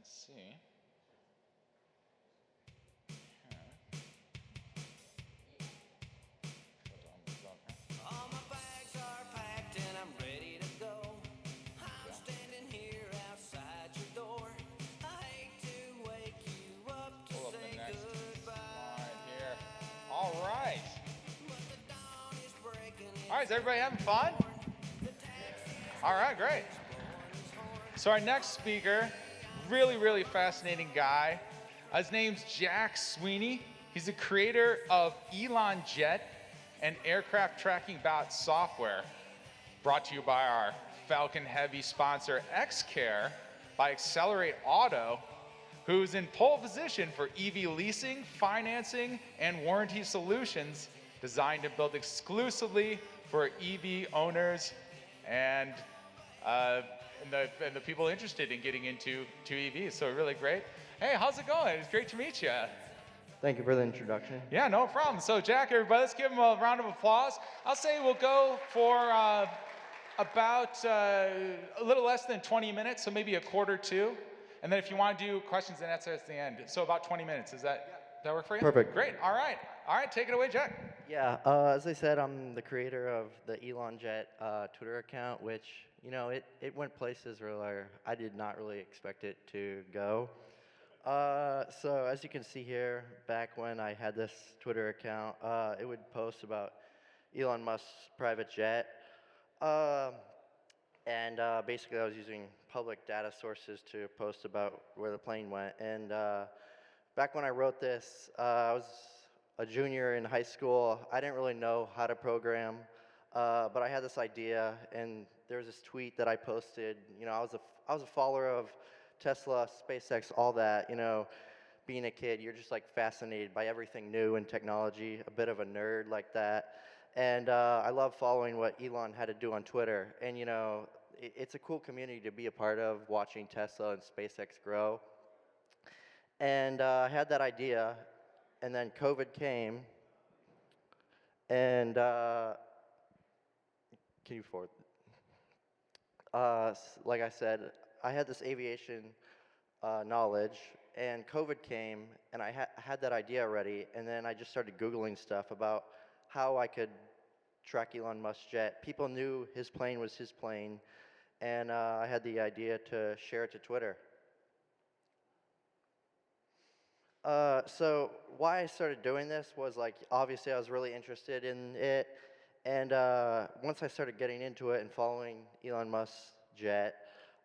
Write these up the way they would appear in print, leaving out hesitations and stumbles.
Let's see. All my bags are packed and I'm ready to go. I'm standing here outside your door. I hate to wake you up to Pull up say the next goodbye. slide here. All right. But the dawn is breaking. All right, is everybody having fun? The taxi's All right, great. blowing his horn. So our next speaker, really, really fascinating guy. His name's Jack Sweeney. He's the creator of ElonJet and aircraft tracking bot software. Brought to you by our Falcon Heavy sponsor, XCare, by Accelerate Auto, who's in pole position for EV leasing, financing, and warranty solutions designed and built exclusively for EV owners and the people interested in getting into EVs. So really great. Hey, how's it going? It's great to meet you. Thank you for the introduction. Yeah, no problem. So Jack, everybody, let's give him a round of applause. I'll say we'll go for about a little less than 20 minutes, so maybe a quarter to. And then if you want to do questions and answers at the end, so about 20 minutes. Does that work for you? Perfect. Great. All right. All right, take it away, Jack. Yeah, as I said, I'm the creator of the ElonJet Twitter account, which, you know, it went places where I did not really expect it to go. So as you can see here, back when I had this Twitter account, it would post about Elon Musk's private jet. And basically I was using public data sources to post about where the plane went. And back when I wrote this, I was a junior in high school. I didn't really know how to program, but I had this idea, and there was this tweet that I posted. You know, I was a follower of Tesla, SpaceX, all that. You know, being a kid, you're just like fascinated by everything new in technology, a bit of a nerd like that. And I love following what Elon had to do on Twitter. And, you know, it's a cool community to be a part of, watching Tesla and SpaceX grow. And I had that idea, and then COVID came, and can you forward? Like I said, I had this aviation knowledge, and COVID came, and I had that idea already, and then I just started Googling stuff about how I could track Elon Musk's jet. People knew his plane was his plane, and I had the idea to share it to Twitter. So why I started doing this was, like, obviously I was really interested in it, and once I started getting into it and following Elon Musk's jet,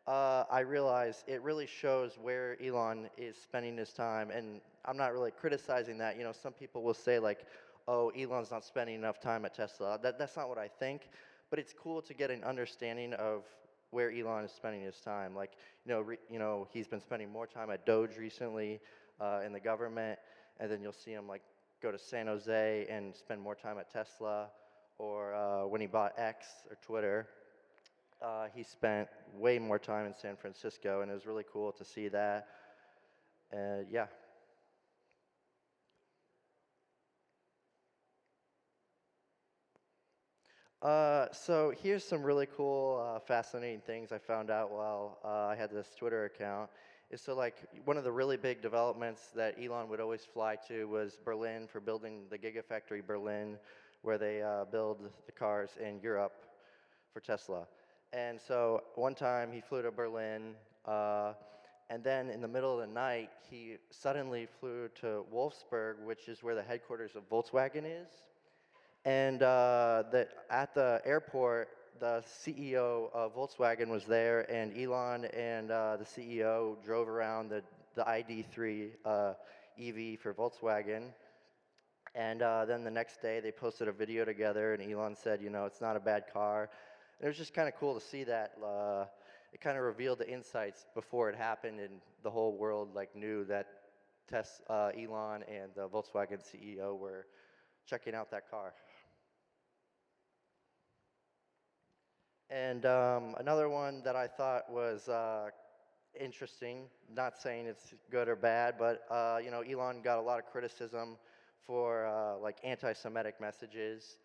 I realized it really shows where Elon is spending his time, and I'm not really criticizing that. You know, some people will say, like, oh, Elon's not spending enough time at Tesla. That's not what I think, but it's cool to get an understanding of where Elon is spending his time. Like, you know, he's been spending more time at Doge recently in the government, and then you'll see him like go to San Jose and spend more time at Tesla, or when he bought X or Twitter, he spent way more time in San Francisco, and it was really cool to see that. Yeah. So here's some really cool, fascinating things I found out while I had this Twitter account. So like one of the really big developments that Elon would always fly to was Berlin for building the Gigafactory Berlin, where they build the cars in Europe for Tesla. And so one time he flew to Berlin, and then in the middle of the night, he suddenly flew to Wolfsburg, which is where the headquarters of Volkswagen is. And at the airport, the CEO of Volkswagen was there, and Elon and the CEO drove around the ID3 EV for Volkswagen. And then the next day, they posted a video together, and Elon said, you know, it's not a bad car. And it was just kind of cool to see that. It kind of revealed the insights before it happened, and the whole world like knew that Elon and the Volkswagen CEO were checking out that car. And another one that I thought was interesting, not saying it's good or bad, but you know, Elon got a lot of criticism for like anti-Semitic messages.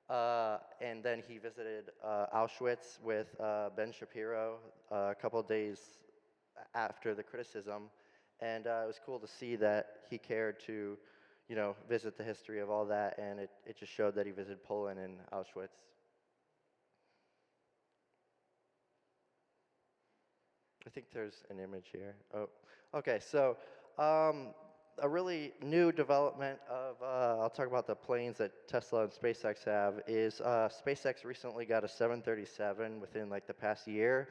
And then he visited Auschwitz with Ben Shapiro a couple of days after the criticism, and it was cool to see that he cared to, visit the history of all that, and it just showed that he visited Poland and Auschwitz. I think there's an image here. Oh, okay. So, a really new development of, I'll talk about the planes that Tesla and SpaceX have, is SpaceX recently got a 737 within like the past year.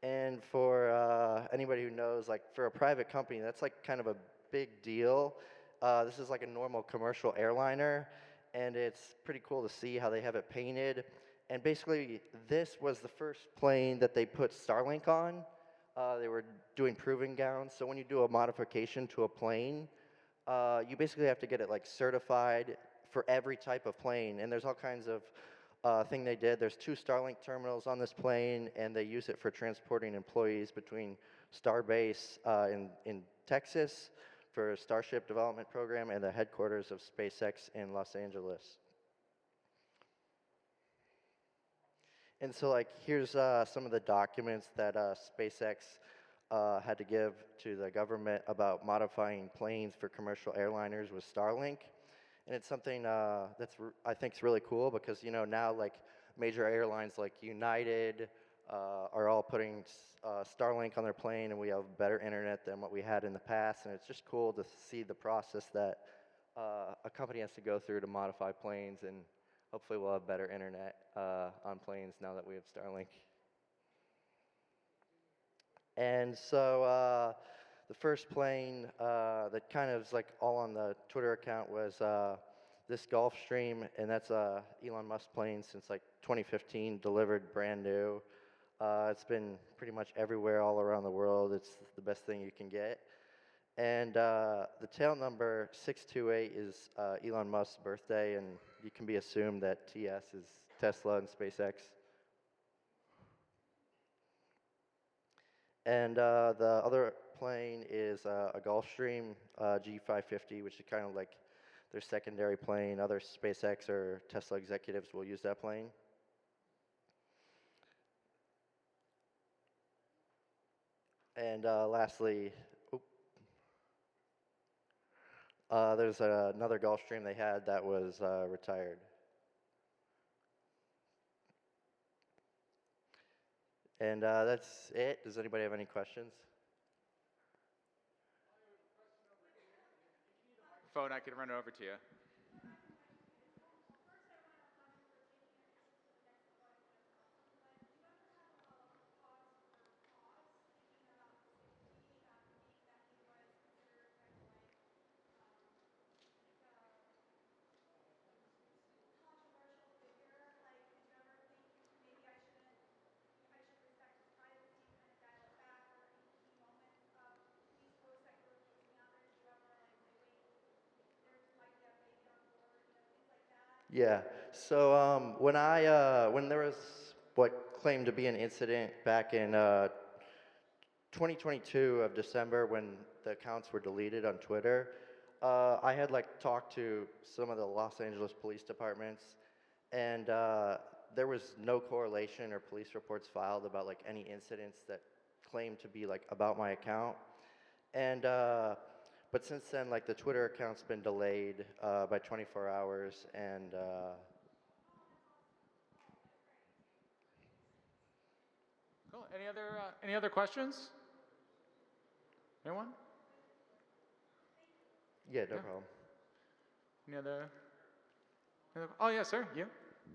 And for anybody who knows, like for a private company, that's like kind of a big deal. This is like a normal commercial airliner, and it's pretty cool to see how they have it painted. And basically, this was the first plane that they put Starlink on. They were doing proving grounds. So when you do a modification to a plane, you basically have to get it like certified for every type of plane. And there's all kinds of thing they did. There's 2 Starlink terminals on this plane, and they use it for transporting employees between Starbase in Texas for a Starship development program and the headquarters of SpaceX in Los Angeles. And so, like, here's some of the documents that SpaceX had to give to the government about modifying planes for commercial airliners with Starlink. And it's something I think is really cool because, now, like, major airlines like United are all putting Starlink on their plane, and we have better internet than what we had in the past. And it's just cool to see the process that a company has to go through to modify planes, and hopefully we'll have better internet on planes now that we have Starlink. And so the first plane that kind of is like all on the Twitter account was this Gulfstream, and that's a Elon Musk plane since like 2015, delivered brand new. It's been pretty much everywhere all around the world. It's the best thing you can get. And the tail number 628 is Elon Musk's birthday, and you can be assumed that TS is Tesla and SpaceX. And the other plane is a Gulfstream G550, which is kind of like their secondary plane. Other SpaceX or Tesla executives will use that plane. And lastly, there's another Gulfstream they had that was retired. And that's it. Does anybody have any questions? Phone, I can run it over to you. Yeah. So when there was what claimed to be an incident back in 2022 of December when the accounts were deleted on Twitter, I had like talked to some of the Los Angeles police departments, and there was no correlation or police reports filed about like any incidents that claimed to be like about my account. And but since then, like the Twitter account's been delayed by 24 hours, and Cool. Any other questions? Anyone? yeah, no problem. Any other? Oh, yes, sir. You?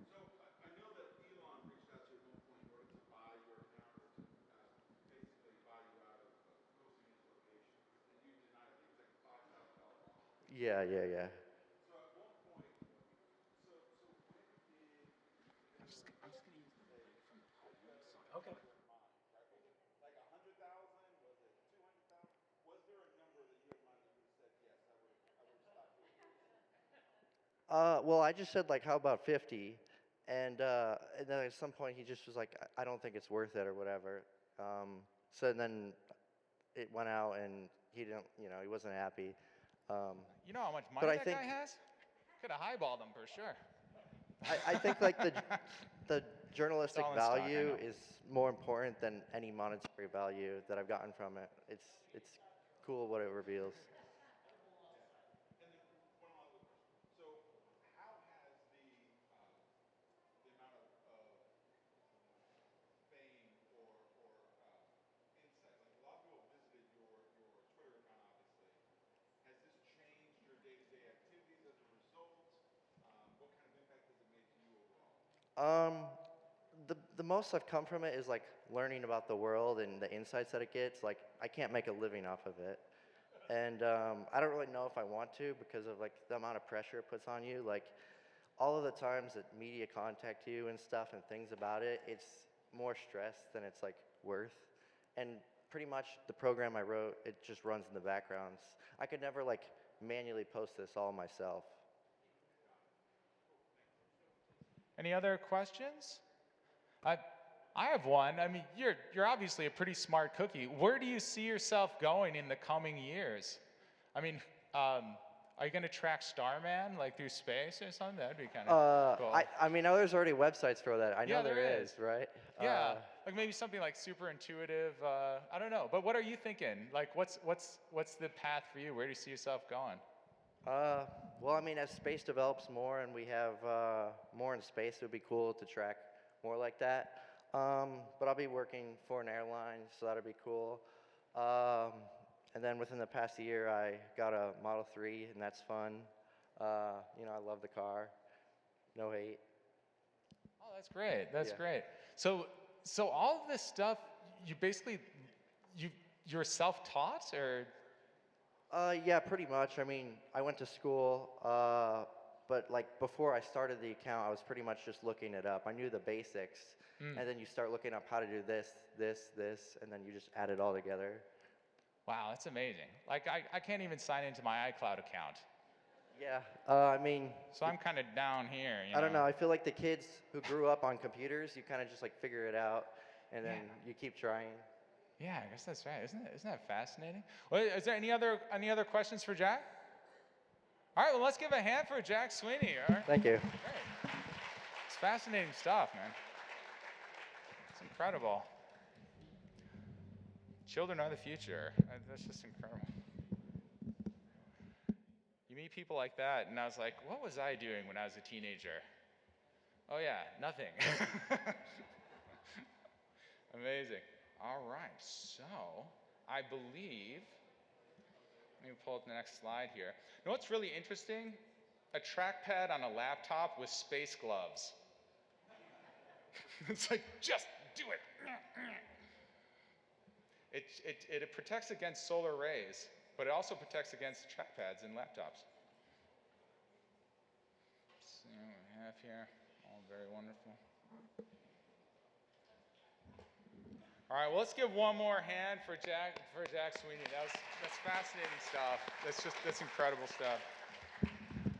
So I know that Elon reached out to you at one point in order to buy your account or to basically buy you out of posting his location. And you denied, I think it was like a $5,000 offer. Yeah, yeah, yeah. So at one point, so when did I'm just going to use the mic from the side. Okay. like 100,000? Was it 200,000? Was there a number that you had in mind that you would have said yes? I would have stopped doing this. Well, I just said like, how about 50? And then at some point he just was like, I don't think it's worth it or whatever. So then it went out, and he didn't, he wasn't happy. You know how much money But I that think- guy has? Could have highballed him for sure. I think like the journalistic all in stock, I value know. is more important than any monetary value that I've gotten from it. It's cool what it reveals. And then one other question. So how has the amount of fame or insight, like a lot of people have visited your Twitter account, obviously. Has this changed your day-to-day activities as a result? What kind of impact has it made to you overall? The most I've come from it is like learning about the world and the insights that it gets. Like I can't make a living off of it, and I don't really know if I want to because of like the amount of pressure it puts on you. Like all of the times that media contact you and stuff and things about it, it's more stress than it's like worth. And pretty much the program I wrote, it just runs in the backgrounds. I could never like manually post this all myself. Any other questions? I, I have one. I mean, you're obviously a pretty smart cookie. Where do you see yourself going in the coming years? I mean, are you going to track Starman like through space or something? That'd be kind of cool. I mean, I know there's already websites for that. I know Yeah, there is, is. right? Yeah, like maybe something like super intuitive. I don't know. But what are you thinking? Like, what's the path for you? Where do you see yourself going? Well, I mean, as space develops more and we have more in space, it would be cool to track more like that. But I'll be working for an airline, so that'll be cool. And then within the past year, I got a Model 3, and that's fun. You know, I love the car. No hate. Oh, that's great. That's Yeah. great. So all of this stuff, you basically, you're self-taught, or? Yeah, pretty much. I mean, I went to school, but like before I started the account, I was pretty much just looking it up. I knew the basics, and then you start looking up how to do this, and then you just add it all together. Wow, that's amazing. Like, I can't even sign into my iCloud account. Yeah, I mean, So I'm kind of down here, you I don't know. I feel like the kids who grew up on computers, you kind of just like figure it out, and then you keep trying. Yeah, I guess that's right. Isn't that fascinating? Well, is there any other questions for Jack? All right, well, let's give a hand for Jack Sweeney. All right. Thank you. Great. It's fascinating stuff, man. It's incredible. Children are the future. That's just incredible. You meet people like that, and I was like, what was I doing when I was a teenager? Oh yeah, nothing. Amazing. All right, so I believe, let me pull up the next slide here. You know what's really interesting? A trackpad on a laptop with space gloves. It's like, just do it. It protects against solar rays, but it also protects against trackpads in laptops. Let's see what we have here. All very wonderful. All right, well, let's give one more hand for Jack Sweeney. That's fascinating stuff. That's incredible stuff.